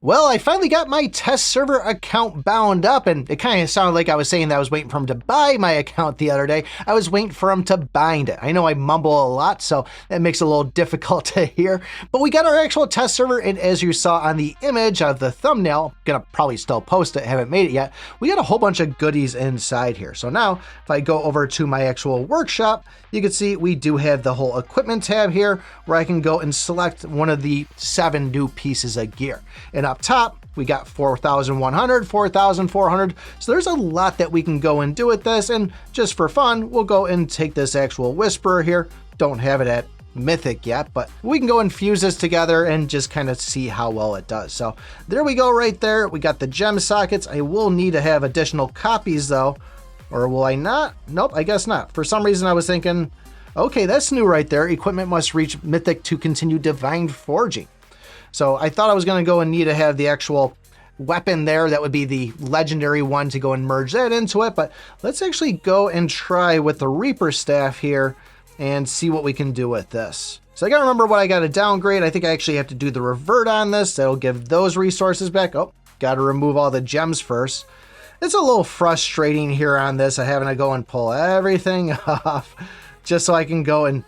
Well, I finally got my test server account bound up, and it kind of sounded like I was saying that I was waiting for him to buy my account the other day. I was waiting for him to bind it. I know I mumble a lot, so that makes it a little difficult to hear, but we got our actual test server, and as you saw on the image of the thumbnail, gonna probably still post it, haven't made it yet, we got a whole bunch of goodies inside here. So now, if I go over to my actual workshop, you can see we do have the whole equipment tab here, where I can go and select one of the 7 new pieces of gear. And up top, we got 4,100, 4,400. So there's a lot that we can go and do with this. And just for fun, we'll go and take this actual Whisperer here. Don't have it at Mythic yet, but we can go and fuse this together and just kind of see how well it does. So there we go right there. We got the gem sockets. I will need to have additional copies though. Or will I not? Nope, I guess not. For some reason I was thinking, okay, that's new right there. Equipment must reach Mythic to continue Divine Forging. So I thought I was going to go and need to have the actual weapon there. That would be the legendary one to go and merge that into it. But let's actually go and try with the Reaper staff here and see what we can do with this. So I got to remember what I got to downgrade. I think I actually have to do the revert on this. That'll give those resources back. Oh, got to remove all the gems first. It's a little frustrating here on this. I having to go and pull everything off just so I can go and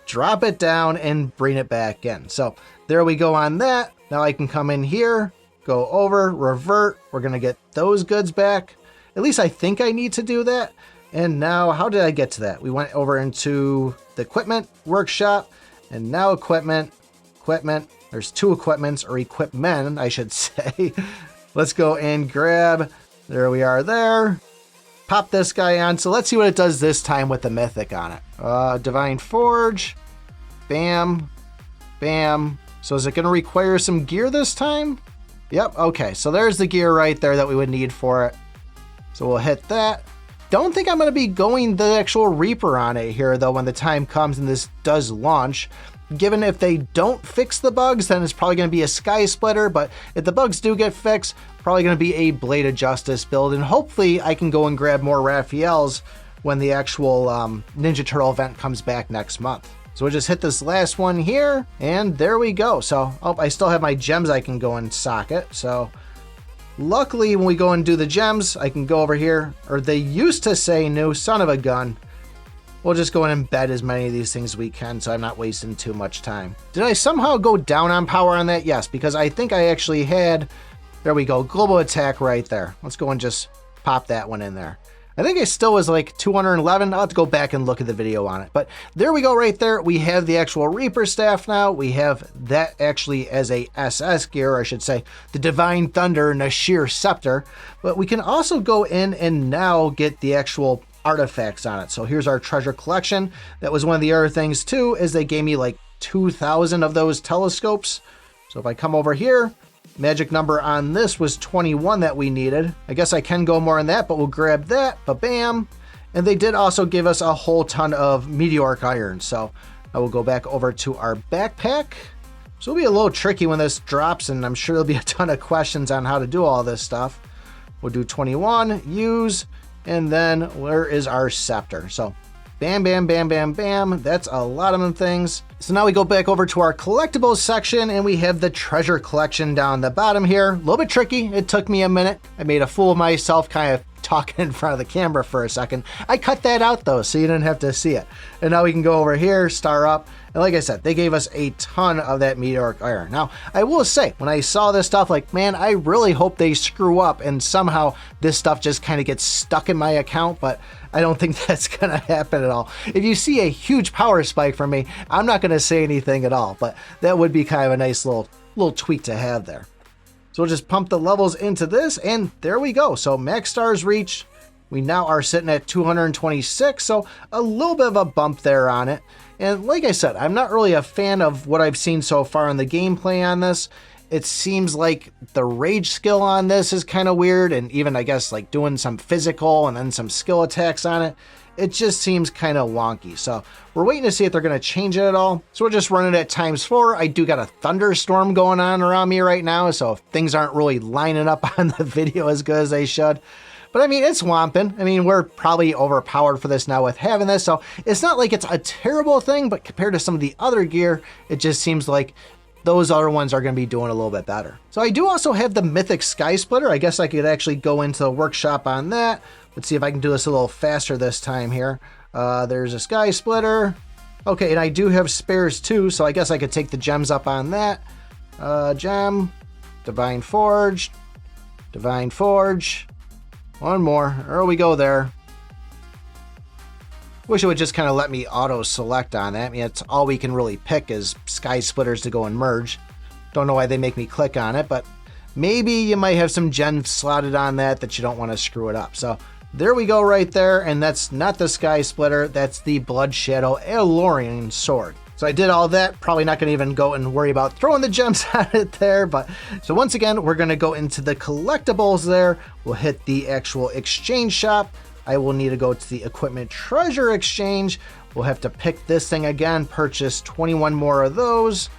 drop it down and bring it back in. So there we go on that. Now I can come in here, go over, revert. We're going to get those goods back. At least I think I need to do that. And now, how did I get to that? We went over into the equipment workshop, and now equipment. There's 2 equipments, or equipment, I should say. Let's go and grab. There we are there. Pop this guy on. So let's see what it does this time with the Mythic on it. Divine Forge. Bam. Bam. So is it going to require some gear this time? Yep. Okay. So there's the gear right there that we would need for it. So we'll hit that. Don't think I'm going to be going the actual Reaper on it here though when the time comes and this does launch. Given if they don't fix the bugs, then it's probably going to be a skysplitter. But if the bugs do get fixed, probably going to be a Blade of Justice build. And hopefully I can go and grab more Raphaels when the actual Ninja Turtle event comes back next month. So we'll just hit this last one here, and there we go. So I still have my gems I can go and socket. So luckily when we go and do the gems, I can go over here, or they used to say new son of a gun. We'll just go and embed as many of these things as we can so I'm not wasting too much time. Did I somehow go down on power on that? Yes, because I think I actually had, there we go, global attack right there. Let's go and just pop that one in there. I think it still was like 211. I'll have to go back and look at the video on it. But there we go right there. We have the actual Reaper staff now. We have that actually as a SS gear, or I should say the Divine Thunder Nashir Scepter. But we can also go in and now get the actual artifacts on it. So here's our treasure collection. That was one of the other things too, is they gave me like 2,000 of those telescopes. So if I come over here, magic number on this was 21 that we needed. I guess I can go more on that, but we'll grab that. Ba-bam. And they did also give us a whole ton of meteoric iron. So I will go back over to our backpack. So it'll be a little tricky when this drops, and I'm sure there'll be a ton of questions on how to do all this stuff. We'll do 21, use, and then where is our scepter? So bam, bam, bam, bam, bam. That's a lot of them things. So now we go back over to our collectibles section, and we have the treasure collection down the bottom here. A little bit tricky. It took me a minute. I made a fool of myself kind of talking in front of the camera for a second. I cut that out though, so you didn't have to see it. And now we can go over here, star up. And like I said, they gave us a ton of that meteoric iron. Now, I will say, when I saw this stuff, like, man, I really hope they screw up and somehow this stuff just kind of gets stuck in my account, but I don't think that's going to happen at all. If you see a huge power spike from me, I'm not going to say anything at all, but that would be kind of a nice little tweak to have there. So we'll just pump the levels into this, and there we go. So max stars reached. We now are sitting at 226, so a little bit of a bump there on it. And like I said, I'm not really a fan of what I've seen so far in the gameplay on this. It seems like the rage skill on this is kind of weird, and even I guess like doing some physical and then some skill attacks on it. It just seems kind of wonky. So we're waiting to see if they're going to change it at all. So we'll just run it at ×4. I do got a thunderstorm going on around me right now, so if things aren't really lining up on the video as good as they should. But I mean, it's swamping. I mean, we're probably overpowered for this now with having this. So it's not like it's a terrible thing, but compared to some of the other gear, it just seems like those other ones are going to be doing a little bit better. So I do also have the mythic skysplitter. I guess I could actually go into the workshop on that. Let's see if I can do this a little faster this time here. There's a skysplitter. Okay, and I do have spares too, so I guess I could take the gems up on that. Gem, Divine Forge, Divine Forge. One more. There we go there. Wish it would just kind of let me auto-select on that. I mean, it's all we can really pick is sky splitters to go and merge. Don't know why they make me click on it, but maybe you might have some gems slotted on that you don't want to screw it up. So there we go right there, and that's not the sky splitter, that's the Blood Shadow Alorian sword. So I did all that, probably not going to even go and worry about throwing the gems at it there, but so once again, we're going to go into the collectibles there. We'll hit the actual exchange shop. I will need to go to the equipment treasure exchange. We'll have to pick this thing again, purchase 21 more of those.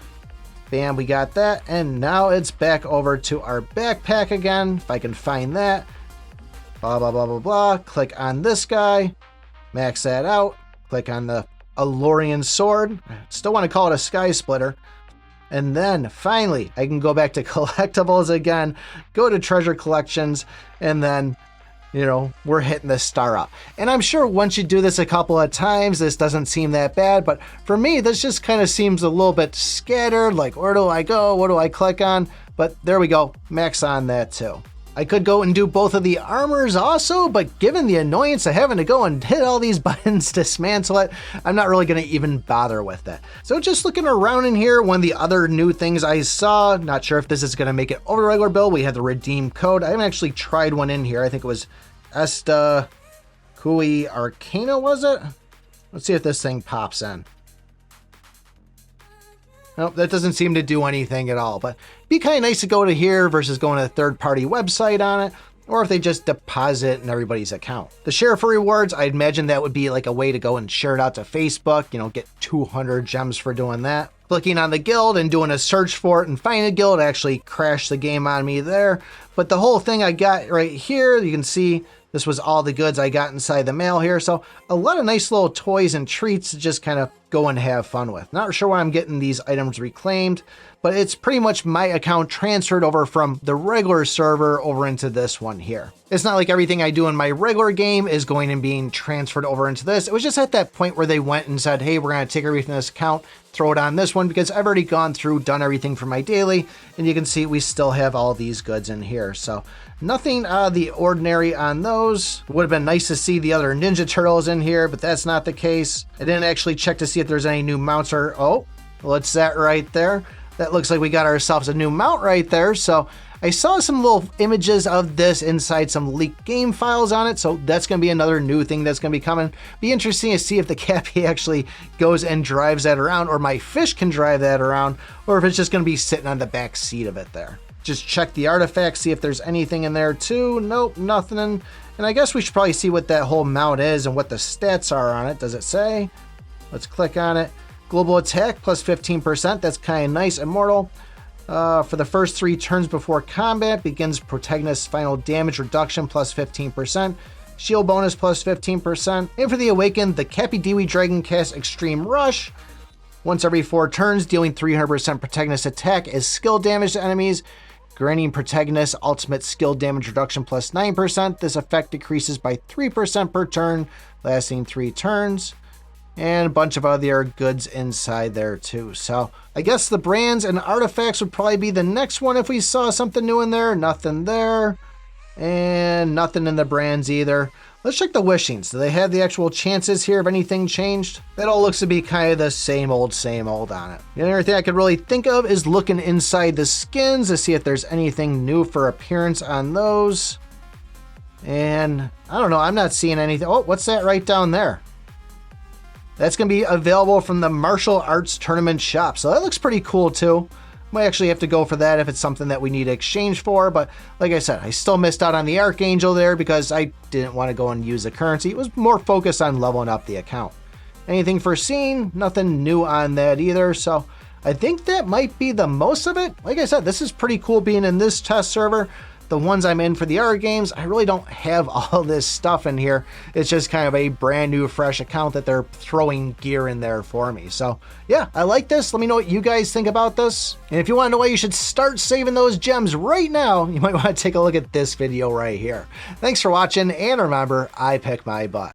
Bam, we got that. And now it's back over to our backpack again, if I can find that. Blah, blah, blah, blah, blah. Click on this guy, max that out. Click on the Alorian sword. Still want to call it a sky splitter. And then finally, I can go back to collectibles again, go to treasure collections, and then you know, we're hitting the star up. And I'm sure once you do this a couple of times, this doesn't seem that bad. But for me, this just kind of seems a little bit scattered. Like, where do I go? What do I click on? But there we go. Max on that too. I could go and do both of the armors also, but given the annoyance of having to go and hit all these buttons to dismantle it, I'm not really going to even bother with that. So just looking around in here, one of the other new things I saw, not sure if this is going to make it over the regular bill, we have the redeem code. I haven't actually tried one in here. I think it was Esta Kui Arcana, was it? Let's see if this thing pops in. Nope, that doesn't seem to do anything at all, but be kind of nice to go to here versus going to a third-party website on it, or if they just deposit in everybody's account. The share for rewards, I'd imagine that would be like a way to go and share it out to Facebook, you know, get 200 gems for doing that. Clicking on the guild and doing a search for it and finding a guild actually crashed the game on me there. But the whole thing I got right here, you can see this was all the goods I got inside the mail here. So a lot of nice little toys and treats to just kind of go and have fun with. Not sure why I'm getting these items reclaimed, but it's pretty much my account transferred over from the regular server over into this one here. It's not like everything I do in my regular game is going and being transferred over into this. It was just at that point where they went and said, hey, we're going to take everything in this account, throw it on this one, because I've already gone through, done everything for my daily, and you can see we still have all these goods in here. So nothing out of the ordinary on those. Would have been nice to see the other Ninja Turtles in here, but that's not the case. I didn't actually check to see if there's any new mounts or, oh, what's that right there? That looks like we got ourselves a new mount right there. So I saw some little images of this inside some leaked game files on it. So that's going to be another new thing that's going to be coming. Be interesting to see if the Cappy actually goes and drives that around, or my fish can drive that around, or if it's just going to be sitting on the back seat of it there. Just check the artifacts, see if there's anything in there too. Nope, nothing. And I guess we should probably see what that whole mount is and what the stats are on it. Does it say? Let's click on it. Global attack plus 15%. That's kind of nice. Immortal. For the first 3 turns before combat, begins protagonist's final damage reduction plus 15%. Shield bonus plus 15%. And for the awakened, the Capybara Dragon casts Extreme Rush. Once every 4 turns, dealing 300% protagonist attack as skill damage to enemies, granting protagonist ultimate skill damage reduction plus 9%. This effect decreases by 3% per turn, lasting 3 turns. And a bunch of other goods inside there too. So I guess the brands and artifacts would probably be the next one if we saw something new in there. Nothing there. And nothing in the brands either. Let's check the wishings. Do they have the actual chances here of anything changed? That all looks to be kind of the same old on it. The only thing I could really think of is looking inside the skins to see if there's anything new for appearance on those. And I don't know, I'm not seeing anything. Oh, what's that right down there? That's going to be available from the Martial Arts Tournament shop. So that looks pretty cool too. Might actually have to go for that if it's something that we need to exchange for. But like I said, I still missed out on the Archangel there because I didn't want to go and use the currency. It was more focused on leveling up the account. Anything foreseen? Nothing new on that either. So I think that might be the most of it. Like I said, this is pretty cool being in this test server. the ones I'm in for the other games, I really don't have all this stuff in here. It's just kind of a brand new fresh account that they're throwing gear in there for me. So yeah, I like this. Let me know what you guys think about this. And if you want to know why you should start saving those gems right now, you might want to take a look at this video right here. Thanks for watching, and remember, I pick my butt.